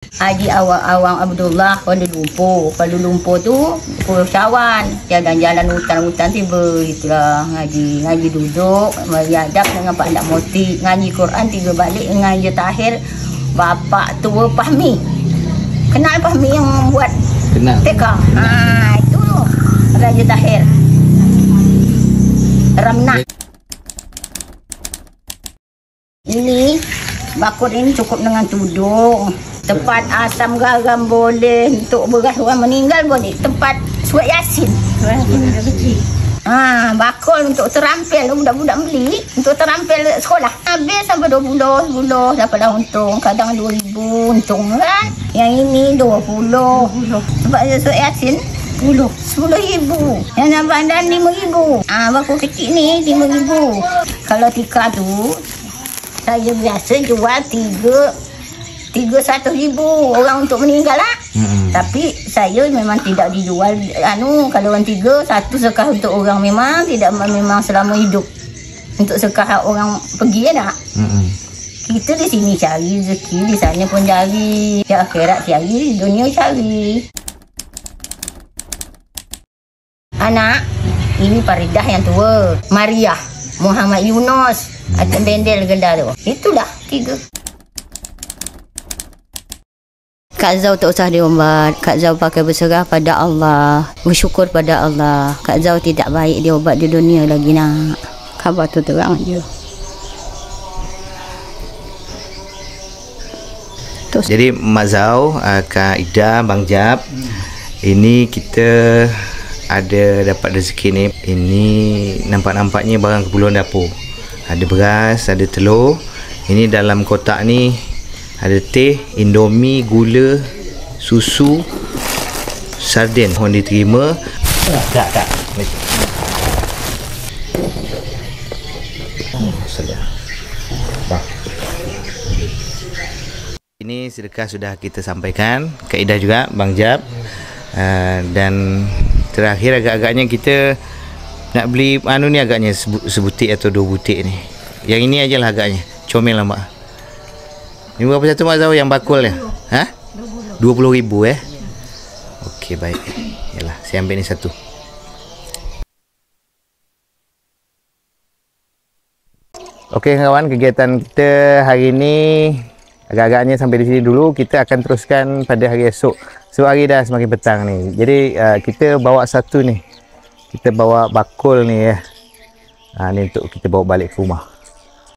Haji Awang Abdullah Kuala Lumpur. Kuala Lumpur tu Pulau Cawan. Jalan-jalan hutan-hutan tiba itulah ngaji duduk, mari adab dengan Pak Dak Moti, ngaji Quran 3 balik dengan Raja Tahir. Bapak tua Fahmi. Kenal Fahmi yang buat kenal. TK. Itu Raja Tahir. Ramnah. Ini bakul ini cukup dengan tudung. Tempat asam garam boleh, untuk beras orang meninggal boleh. Tempat surat Yasin. Bakul untuk terampil budak-budak beli untuk terampil sekolah. Habis sampai 20 dapatlah untung. Kadang 2,000 untung kan. Yang ini 20. Tempat surat Yasin 10,000. Yang nampak dan 5,000. Bakul kecil ni 5,000. Kalau tika tu saya biasa jual 31,000 orang untuk meninggal lah. Tapi saya memang tidak dijual kalau orang 3 satu sekah untuk orang memang tidak memang selama hidup. Untuk sekah orang pergi nak. Kita di sini cari rezeki, di sana pun cari, di akhirat cari, di dunia cari. Anak ini Faridah yang tua, Maria, Muhammad Yunus, Atuk Bendel Gelar tu. Itulah 3. Kak Zau tak usah diobat. Kak Zau pakai berserah pada Allah, bersyukur pada Allah. Kak Zau tidak baik diobat di dunia lagi nak. Khabar tu terang je. Jadi Mak Zau, Kak Ida, Bang Jab, ini kita ada dapat rezeki ni. Ini nampak-nampaknya barang keperluan dapur. Ada beras, ada telur. Ini dalam kotak ni ada teh, indomie, gula, susu, sarden. Mohon diterima. Tak. Ini sedekah sudah kita sampaikan. Kak Ida juga, Bang Jab. Dan terakhir agak-agaknya kita nak beli ni agaknya sebutik atau 2 butik ni. Yang ini ajalah agaknya. Comel lah Mak. Ini berapa satu Mak Zau yang bakul ni? 20,000 Okey, baik. Yalah, saya ambil ni satu. Okey kawan, kegiatan kita hari ini agak-agaknya sampai di sini dulu. Kita akan teruskan pada hari esok. Sebab hari dah semakin petang ni. Jadi kita bawa satu ni. Kita bawa bakul ni Ni untuk kita bawa balik ke rumah.